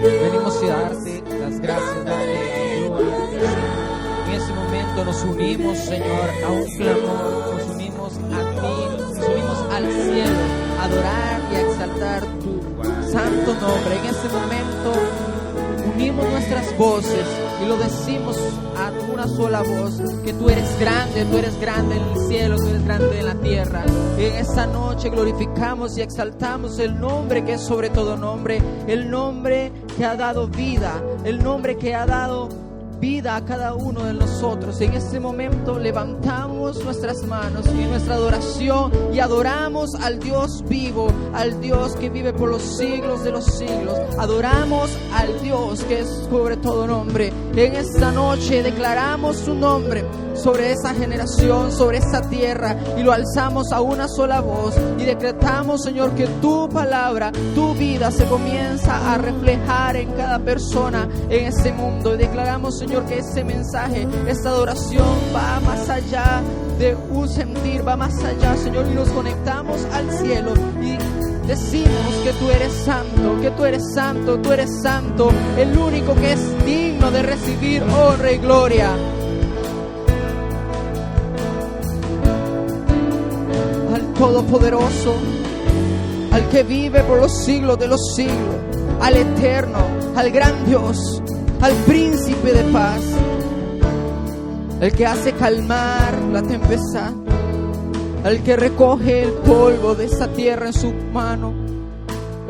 Venimos a darte las gracias, darte la gloria. En ese momento nos unimos, Señor, a un clamor, nos unimos a ti, nos unimos al cielo, a adorar y a exaltar tu santo nombre. En ese momento unimos nuestras voces y lo decimos a una sola voz, que tú eres grande en el cielo, tú eres grande en la tierra. Y en esta noche glorificamos y exaltamos el nombre que es sobre todo nombre, el nombre que ha dado vida, el nombre que ha dado vida a cada uno de nosotros. En este momento levantamos nuestras manos y nuestra adoración y adoramos al Dios vivo, al Dios que vive por los siglos de los siglos. Adoramos al Dios que es sobre todo nombre. En esta noche declaramos su nombre sobre esa generación, sobre esta tierra, y lo alzamos a una sola voz y decretamos, Señor, que tu palabra, tu vida se comienza a reflejar en cada persona en este mundo. Y declaramos, Señor, que ese mensaje, esta adoración va más allá de un sentir, va más allá, Señor, y nos conectamos al cielo y decimos que tú eres santo, que tú eres santo, tú eres santo, el único que es digno de recibir honra y gloria. Al Todopoderoso, al que vive por los siglos de los siglos, al Eterno, al gran Dios, al Príncipe de paz, el que hace calmar la tempestad, al que recoge el polvo de esta tierra en su mano,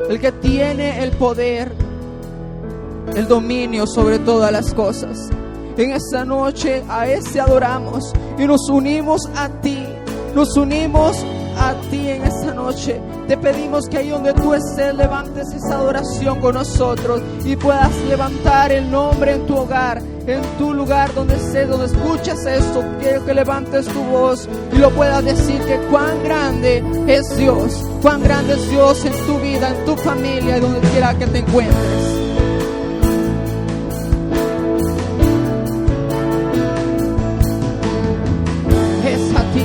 el que tiene el poder, el dominio sobre todas las cosas. En esta noche a ese adoramos y nos unimos a ti, nos unimos a ti en esta noche. Te pedimos que ahí donde tú estés levantes esa adoración con nosotros y puedas levantar el nombre en tu hogar, en tu lugar donde estés, donde escuchas esto. Quiero que levantes tu voz y lo puedas decir, que cuán grande es Dios, cuán grande es Dios en tu vida, en tu familia, donde quiera que te encuentres.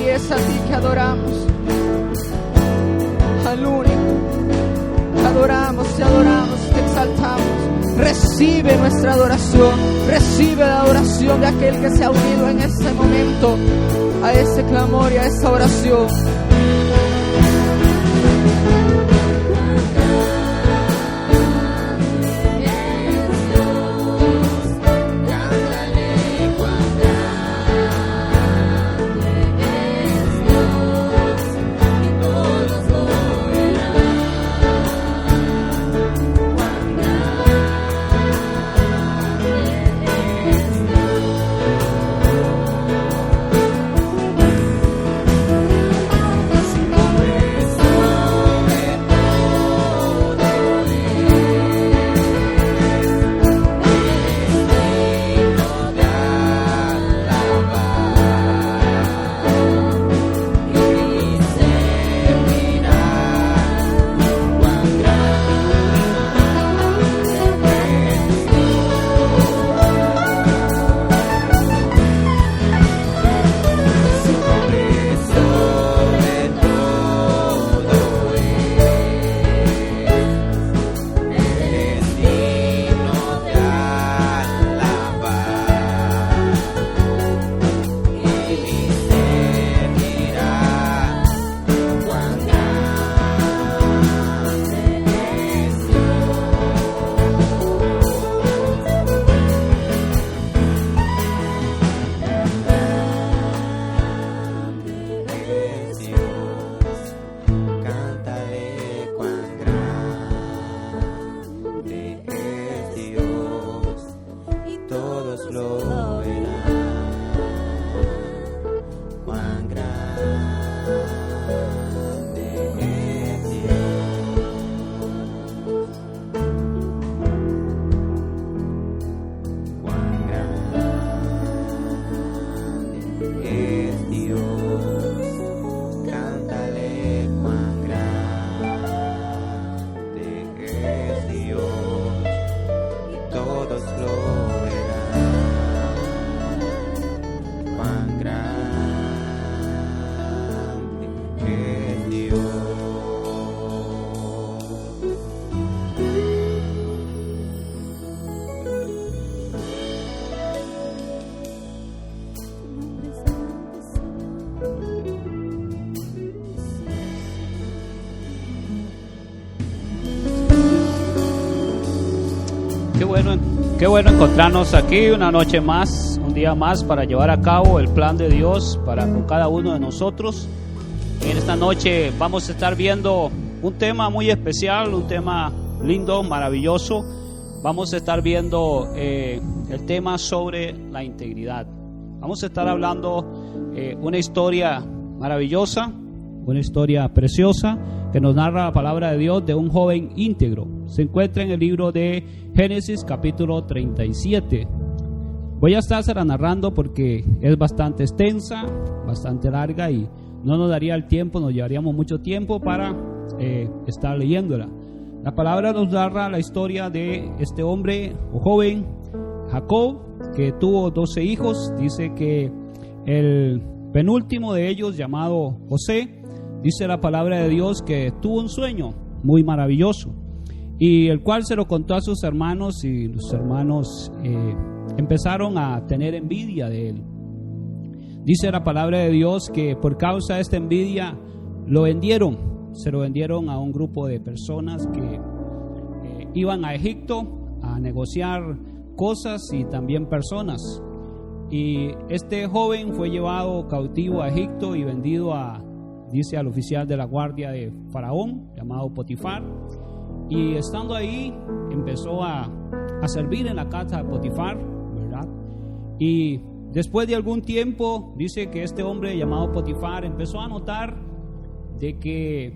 Es a ti que adoramos, al único. Te adoramos, te exaltamos. Recibe nuestra adoración, recibe la adoración de aquel que se ha unido en este momento a ese clamor y a esa oración. Qué bueno encontrarnos aquí una noche más, un día más para llevar a cabo el plan de Dios con cada uno de nosotros. En esta noche vamos a estar viendo un tema muy especial, un tema lindo, maravilloso. Vamos a estar viendo el tema sobre la integridad. Vamos a estar hablando una historia maravillosa, una historia preciosa que nos narra la palabra de Dios de un joven íntegro. Se encuentra en el libro de Génesis capítulo 37. Voy a estar narrando porque es bastante extensa, bastante larga y no nos daría el tiempo, nos llevaríamos mucho tiempo para estar leyéndola. La palabra nos narra la historia de este hombre o joven, Jacob, que tuvo 12 hijos. Dice que el penúltimo de ellos, llamado José, dice la palabra de Dios que tuvo un sueño muy maravilloso y el cual se lo contó a sus hermanos, y los hermanos empezaron a tener envidia de él. Dice la palabra de Dios que por causa de esta envidia se lo vendieron a un grupo de personas que iban a Egipto a negociar cosas y también personas. Y este joven fue llevado cautivo a Egipto y vendido dice al oficial de la guardia de Faraón, llamado Potifar. Y estando ahí empezó a servir en la casa de Potifar, ¿verdad? Y después de algún tiempo dice que este hombre llamado Potifar empezó a notar de que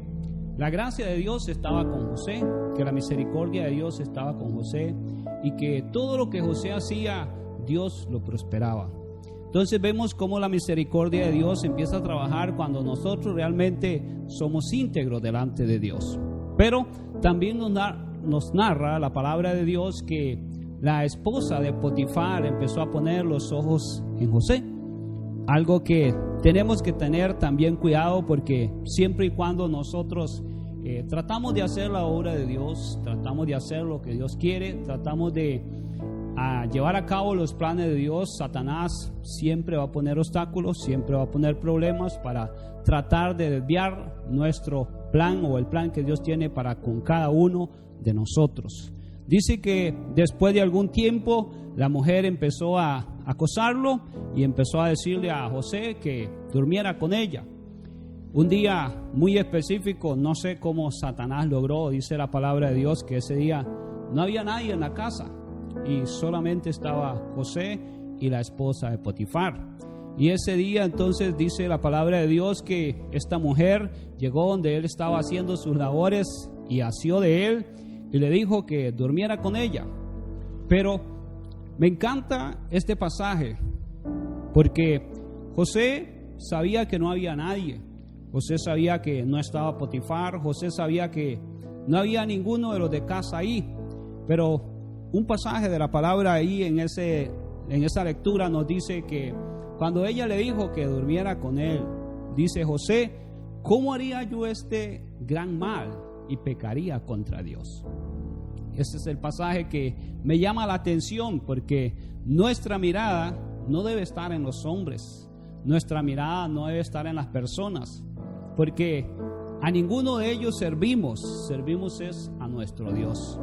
la gracia de Dios estaba con José, que la misericordia de Dios estaba con José y que todo lo que José hacía, Dios lo prosperaba. Entonces vemos cómo la misericordia de Dios empieza a trabajar cuando nosotros realmente somos íntegros delante de Dios. Pero también nos narra la palabra de Dios que la esposa de Potifar empezó a poner los ojos en José. Algo que tenemos que tener también cuidado, porque siempre y cuando nosotros tratamos de hacer la obra de Dios, tratamos de hacer lo que Dios quiere, tratamos de llevar a cabo los planes de Dios, Satanás siempre va a poner obstáculos, siempre va a poner problemas para tratar de desviar nuestro plan o el plan que Dios tiene para con cada uno de nosotros. Dice que después de algún tiempo la mujer empezó a acosarlo y empezó a decirle a José que durmiera con ella. Un día muy específico, no sé cómo Satanás logró, dice la palabra de Dios, que ese día no había nadie en la casa y solamente estaba José y la esposa de Potifar. Y ese día entonces dice la palabra de Dios que esta mujer llegó donde él estaba haciendo sus labores y asió de él y le dijo que durmiera con ella. Pero me encanta este pasaje porque José sabía que no había nadie. José sabía que no estaba Potifar. José sabía que no había ninguno de los de casa ahí. Pero un pasaje de la palabra ahí en esa lectura nos dice que cuando ella le dijo que durmiera con él, dice José: ¿cómo haría yo este gran mal y pecaría contra Dios? Este es el pasaje que me llama la atención, porque nuestra mirada no debe estar en los hombres, nuestra mirada no debe estar en las personas, porque a ninguno de ellos servimos es a nuestro Dios.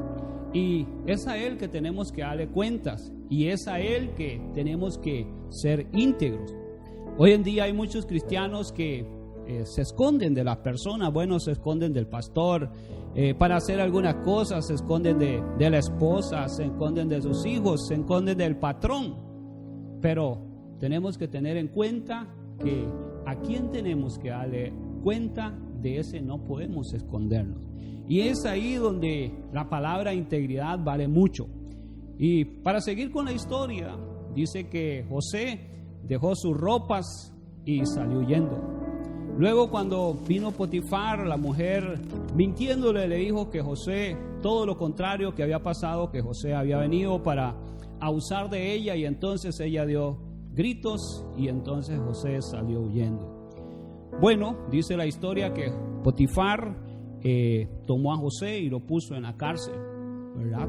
Y es a Él que tenemos que darle cuentas, y es a Él que tenemos que ser íntegros. Hoy en día hay muchos cristianos que se esconden de las personas, se esconden del pastor para hacer algunas cosas, se esconden de la esposa, se esconden de sus hijos, se esconden del patrón. Pero tenemos que tener en cuenta que a quien tenemos que darle cuenta de ese no podemos escondernos. Y es ahí donde la palabra integridad vale mucho. Y para seguir con la historia, dice que José dejó sus ropas y salió huyendo. Luego, cuando vino Potifar, la mujer, mintiéndole, le dijo que José, todo lo contrario que había pasado, que José había venido para abusar de ella, y entonces ella dio gritos y entonces José salió huyendo. Bueno, dice la historia que Potifar tomó a José y lo puso en la cárcel, ¿verdad?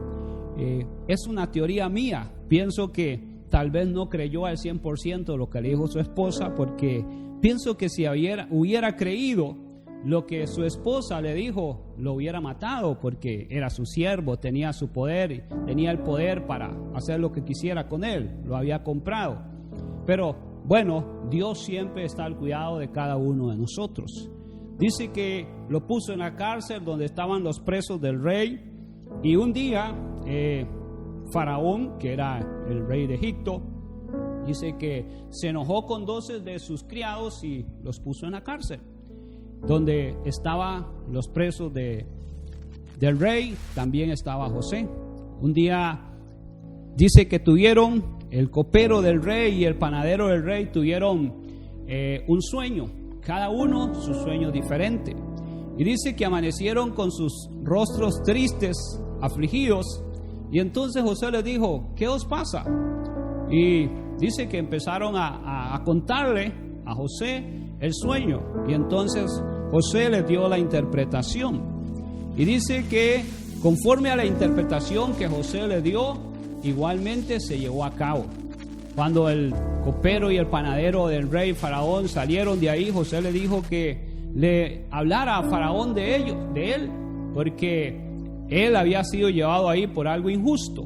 Es una teoría mía. Pienso que tal vez no creyó al 100% lo que le dijo su esposa, porque pienso que si hubiera creído, lo que su esposa le dijo lo hubiera matado, porque era su siervo, tenía su poder, tenía el poder para hacer lo que quisiera con él, lo había comprado. Pero bueno, Dios siempre está al cuidado de cada uno de nosotros. Dice que lo puso en la cárcel donde estaban los presos del rey, y un día Faraón, que era el rey de Egipto, dice que se enojó con 12 de sus criados y los puso en la cárcel donde estaban los presos del rey. También estaba José. Un día dice que tuvieron, el copero del rey y el panadero del rey tuvieron un sueño, cada uno su sueño diferente, y dice que amanecieron con sus rostros tristes, afligidos, y entonces José les dijo: ¿qué os pasa? Y dice que empezaron a contarle a José el sueño, y entonces José les dio la interpretación, y dice que conforme a la interpretación que José le dio, igualmente se llevó a cabo. Cuando el copero y el panadero del rey Faraón salieron de ahí, José le dijo que le hablara a Faraón de él, porque él había sido llevado ahí por algo injusto.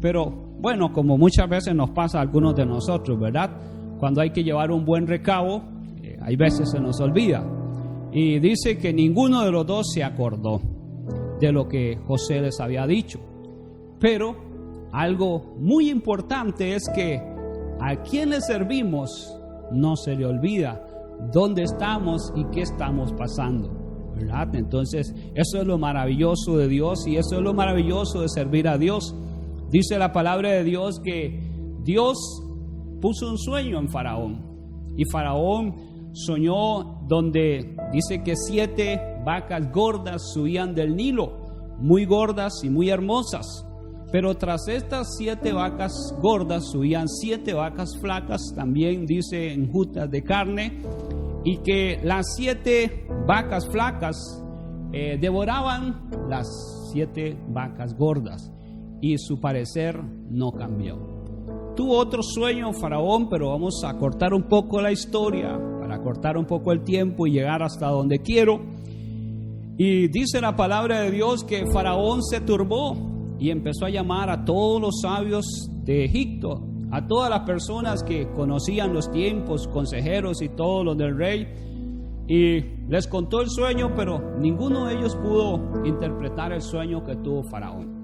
Pero bueno, como muchas veces nos pasa a algunos de nosotros, ¿verdad? Cuando hay que llevar un buen recabo, hay veces se nos olvida. Y dice que ninguno de los dos se acordó de lo que José les había dicho. Pero algo muy importante es que a quien le servimos no se le olvida dónde estamos y qué estamos pasando, ¿verdad? Entonces, eso es lo maravilloso de Dios, y eso es lo maravilloso de servir a Dios. Dice la palabra de Dios que Dios puso un sueño en Faraón, y Faraón soñó donde dice que 7 vacas gordas subían del Nilo, muy gordas y muy hermosas. Pero tras estas 7 vacas gordas subían 7 vacas flacas, también dice enjutas de carne, y que las 7 vacas flacas devoraban las 7 vacas gordas, y su parecer no cambió. Tuvo otro sueño Faraón, pero vamos a cortar un poco la historia para cortar un poco el tiempo y llegar hasta donde quiero. Y dice la palabra de Dios que Faraón se turbó y empezó a llamar a todos los sabios de Egipto, a todas las personas que conocían los tiempos, consejeros y todos los del rey, y les contó el sueño, pero ninguno de ellos pudo interpretar el sueño que tuvo Faraón.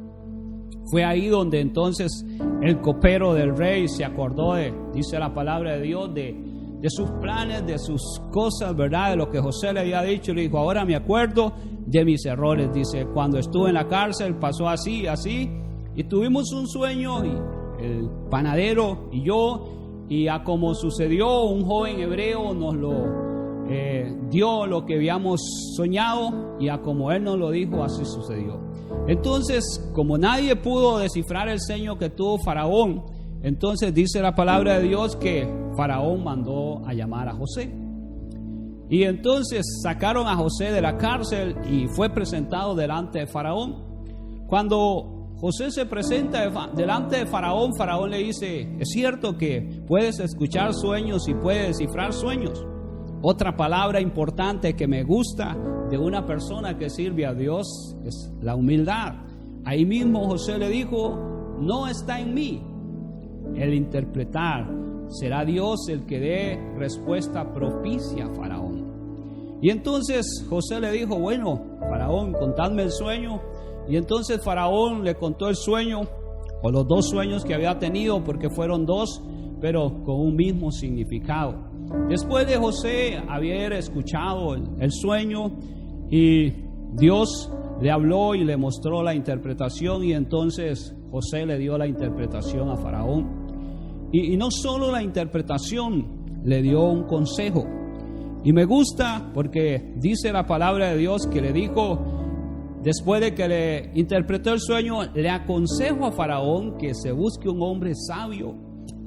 Fue ahí donde entonces el copero del rey se acordó dice la palabra de Dios, de sus planes, de sus cosas, ¿verdad? De lo que José le había dicho. Le dijo: ahora me acuerdo de mis errores. Dice: cuando estuve en la cárcel pasó así, así, y tuvimos un sueño, y el panadero y yo, y a como sucedió, un joven hebreo nos lo dio lo que habíamos soñado, y a como él nos lo dijo, así sucedió. Entonces, como nadie pudo descifrar el sueño que tuvo Faraón, entonces dice la palabra de Dios que Faraón mandó a llamar a José. Y entonces sacaron a José de la cárcel y fue presentado delante de Faraón. Cuando José se presenta delante de Faraón, Faraón le dice: es cierto que puedes escuchar sueños y puedes descifrar sueños. Otra palabra importante que me gusta de una persona que sirve a Dios es la humildad. Ahí mismo José le dijo: no está en mí el interpretar, será Dios el que dé respuesta propicia a Faraón. Y entonces José le dijo: bueno, Faraón, contadme el sueño. Y entonces Faraón le contó el sueño, o los 2 sueños que había tenido, porque fueron 2, pero con un mismo significado. Después de José haber escuchado el sueño, y Dios le habló y le mostró la interpretación, y entonces José le dio la interpretación a Faraón. Y no solo la interpretación, le dio un consejo. Y me gusta porque dice la palabra de Dios que le dijo, después de que le interpretó el sueño, le aconsejo a Faraón que se busque un hombre sabio,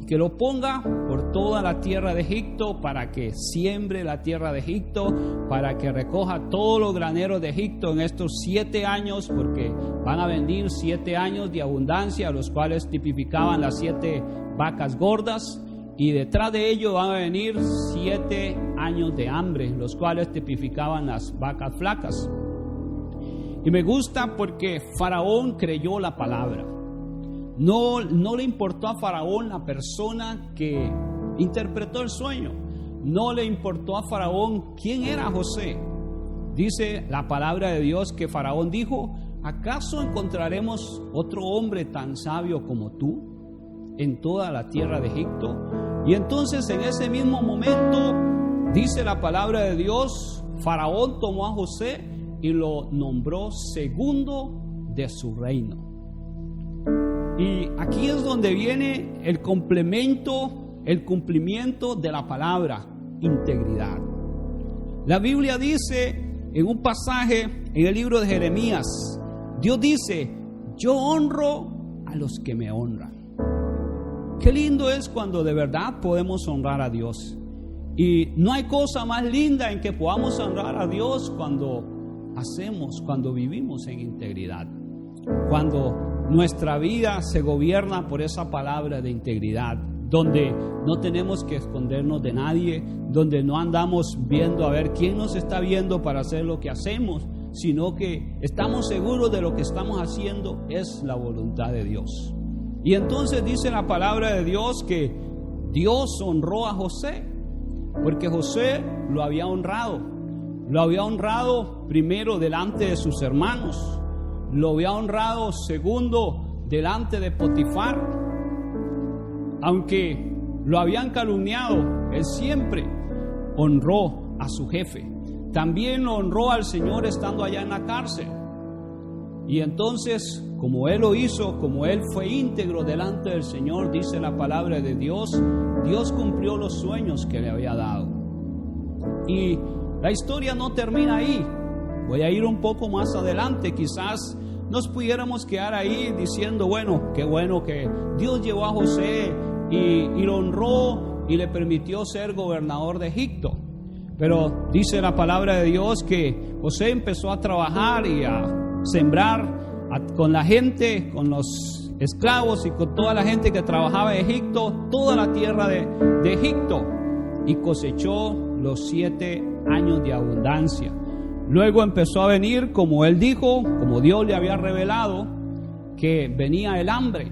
que lo ponga por toda la tierra de Egipto, para que siembre la tierra de Egipto, para que recoja todos los graneros de Egipto en estos 7 años, porque van a venir 7 años de abundancia, los cuales tipificaban las 7 vacas gordas, y detrás de ello van a venir 7 años de hambre, los cuales tipificaban las vacas flacas. Y me gusta porque Faraón creyó la palabra. No le importó a Faraón la persona que interpretó el sueño. No le importó a Faraón quién era José. Dice la palabra de Dios que Faraón dijo: ¿acaso encontraremos otro hombre tan sabio como tú en toda la tierra de Egipto? Y entonces en ese mismo momento, dice la palabra de Dios, Faraón tomó a José y lo nombró segundo de su reino. Y aquí es donde viene el complemento, el cumplimiento de la palabra: integridad. La Biblia dice en un pasaje en el libro de Jeremías, Dios dice: yo honro a los que me honran. Qué lindo es cuando de verdad podemos honrar a Dios. Y no hay cosa más linda en que podamos honrar a Dios cuando vivimos en integridad, cuando nuestra vida se gobierna por esa palabra de integridad, donde no tenemos que escondernos de nadie, donde no andamos viendo a ver quién nos está viendo para hacer lo que hacemos, sino que estamos seguros de lo que estamos haciendo es la voluntad de Dios. Y entonces dice la palabra de Dios que Dios honró a José, porque José lo había honrado primero delante de sus hermanos, lo había honrado segundo delante de Potifar. Aunque lo habían calumniado, él siempre honró a su jefe. También lo honró al Señor estando allá en la cárcel. Y entonces, como él lo hizo, como él fue íntegro delante del Señor, dice la palabra de Dios, Dios cumplió los sueños que le había dado. Y la historia no termina ahí. Voy a ir un poco más adelante. Quizás nos pudiéramos quedar ahí diciendo: bueno, qué bueno que Dios llevó a José y lo honró y le permitió ser gobernador de Egipto. Pero dice la palabra de Dios que José empezó a trabajar y a sembrar con la gente, con los esclavos y con toda la gente que trabajaba en Egipto, toda la tierra de Egipto, y cosechó los 7 años de abundancia. Luego empezó a venir, como él dijo, como Dios le había revelado, que venía el hambre.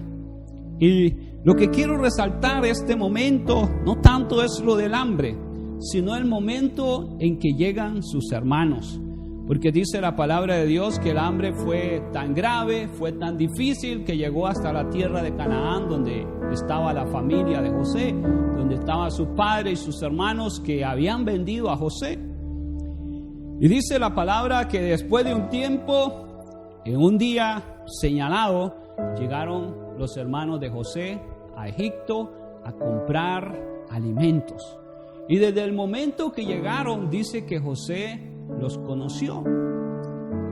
Y lo que quiero resaltar este momento no tanto es lo del hambre, sino el momento en que llegan sus hermanos. Porque dice la palabra de Dios que el hambre fue tan grave, fue tan difícil, que llegó hasta la tierra de Canaán, donde estaba la familia de José, donde estaba su padre y sus hermanos que habían vendido a José. Y dice la palabra que después de un tiempo, en un día señalado, llegaron los hermanos de José a Egipto a comprar alimentos. Y desde el momento que llegaron, dice que José los conoció.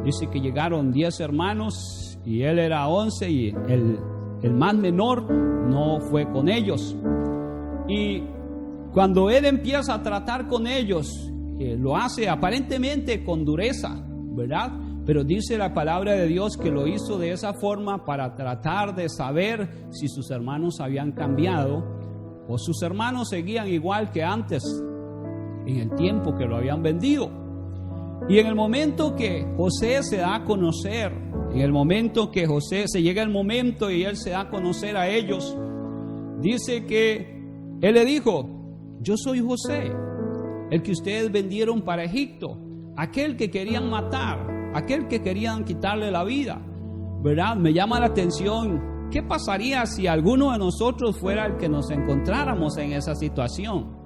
Dice que llegaron 10 hermanos y él era 11, y el más menor no fue con ellos. Y cuando él empieza a tratar con ellos, lo hace aparentemente con dureza, ¿verdad? Pero dice la palabra de Dios que lo hizo de esa forma para tratar de saber si sus hermanos habían cambiado o sus hermanos seguían igual que antes, en el tiempo que lo habían vendido. Y en el momento que José se da a conocer, en el momento que José se llega el momento y él se da a conocer a ellos, dice que él le dijo: yo soy José, el que ustedes vendieron para Egipto, aquel que querían matar, aquel que querían quitarle la vida, ¿verdad? Me llama la atención, ¿qué pasaría si alguno de nosotros fuera el que nos encontráramos en esa situación?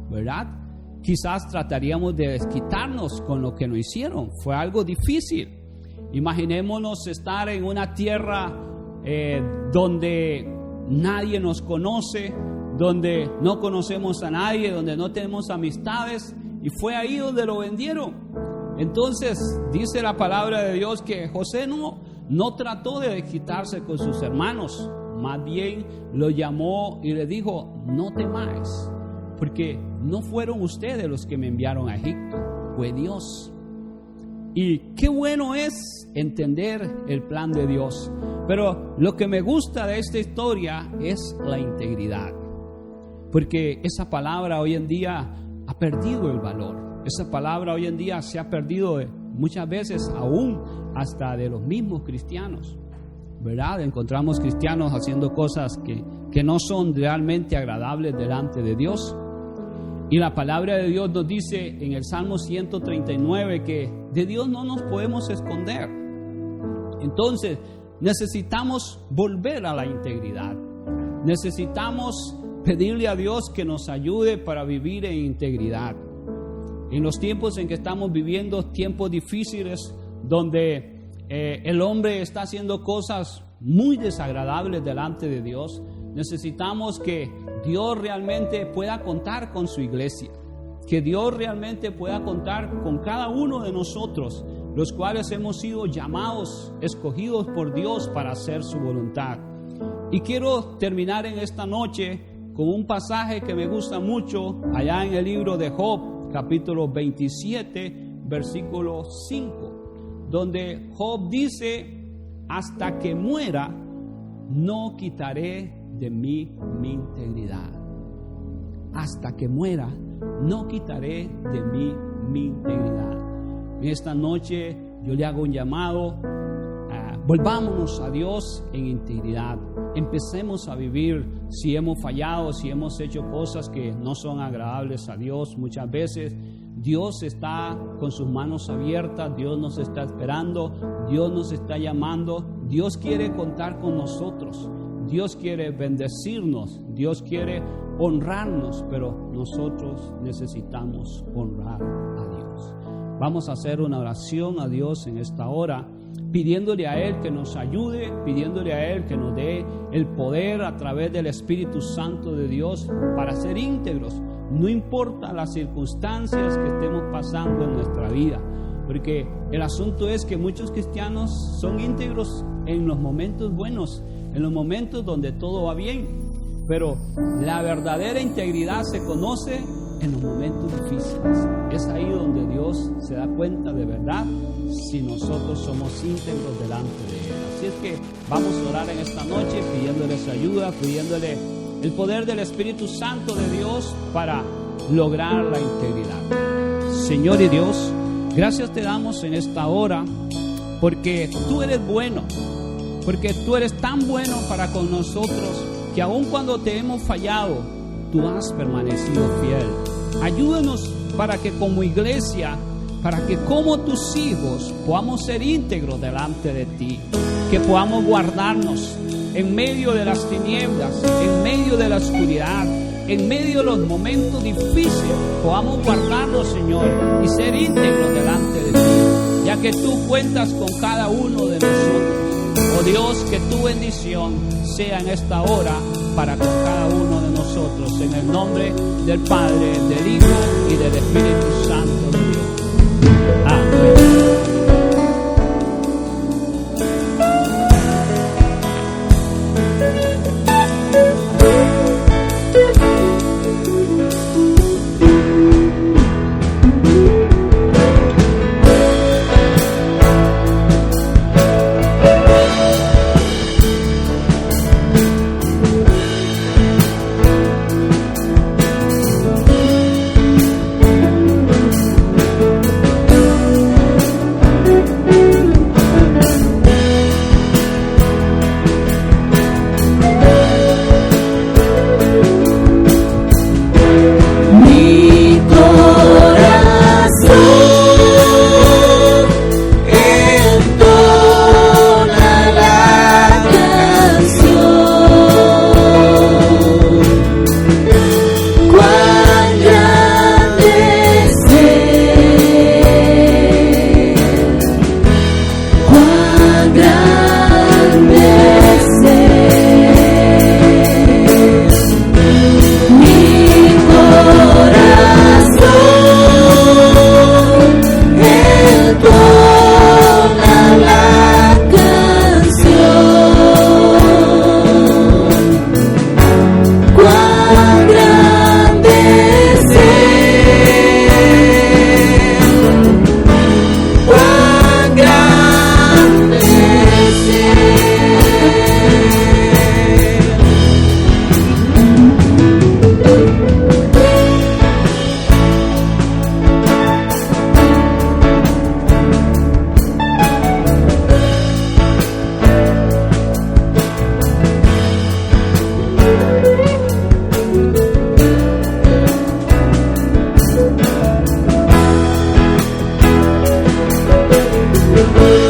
¿Verdad? Quizás trataríamos de desquitarnos con lo que nos hicieron. Fue algo difícil. Imaginémonos estar en una tierra donde nadie nos conoce, donde no conocemos a nadie, donde no tenemos amistades, y fue ahí donde lo vendieron. Entonces dice la palabra de Dios que José no trató de desquitarse con sus hermanos, más bien lo llamó y le dijo: no temáis, porque no fueron ustedes los que me enviaron a Egipto, fue Dios. Y qué bueno es entender el plan de Dios. Pero lo que me gusta de esta historia es la integridad, porque esa palabra hoy en día perdido el valor. Esa palabra hoy en día se ha perdido muchas veces aún hasta de los mismos cristianos, ¿verdad? Encontramos cristianos haciendo cosas que no son realmente agradables delante de Dios. Y la palabra de Dios nos dice en el Salmo 139 que de Dios no nos podemos esconder. Entonces, necesitamos volver a la integridad. Necesitamos pedirle a Dios que nos ayude para vivir en integridad. En los tiempos en que estamos viviendo, tiempos difíciles, donde el hombre está haciendo cosas muy desagradables delante de Dios, necesitamos que Dios realmente pueda contar con su iglesia, que Dios realmente pueda contar con cada uno de nosotros, los cuales hemos sido llamados, escogidos por Dios para hacer su voluntad. Y quiero terminar en esta noche con un pasaje que me gusta mucho, allá en el libro de Job, capítulo 27, versículo 5, donde Job dice: hasta que muera, no quitaré de mí mi integridad. Hasta que muera, no quitaré de mí mi integridad. En esta noche yo le hago un llamado. Volvámonos a Dios en integridad. Empecemos a vivir. Si hemos fallado, si hemos hecho cosas que no son agradables a Dios, muchas veces Dios está con sus manos abiertas. Dios nos está esperando. Dios nos está llamando. Dios quiere contar con nosotros. Dios quiere bendecirnos. Dios quiere honrarnos, pero nosotros necesitamos honrar a Dios. Vamos a hacer una oración a Dios en esta hora, pidiéndole a Él que nos ayude, pidiéndole a Él que nos dé el poder a través del Espíritu Santo de Dios para ser íntegros, no importa las circunstancias que estemos pasando en nuestra vida, porque el asunto es que muchos cristianos son íntegros en los momentos buenos, en los momentos donde todo va bien, pero la verdadera integridad se conoce en los momentos difíciles. Es ahí donde Dios se da cuenta de verdad si nosotros somos íntegros delante de Él. Así es que vamos a orar en esta noche pidiéndole su ayuda, pidiéndole el poder del Espíritu Santo de Dios para lograr la integridad. Señor y Dios, gracias te damos en esta hora porque tú eres bueno, porque tú eres tan bueno para con nosotros que aun cuando te hemos fallado, tú has permanecido fiel. Ayúdanos para que como iglesia, para que como tus hijos podamos ser íntegros delante de ti, que podamos guardarnos en medio de las tinieblas, en medio de la oscuridad, en medio de los momentos difíciles, podamos guardarnos, Señor, y ser íntegros delante de ti, ya que tú cuentas con cada uno de nosotros. Oh Dios, que tu bendición sea en esta hora para con cada uno de nosotros, en el nombre del Padre, del Hijo y del Espíritu Santo de Dios. Amén. Aleluya.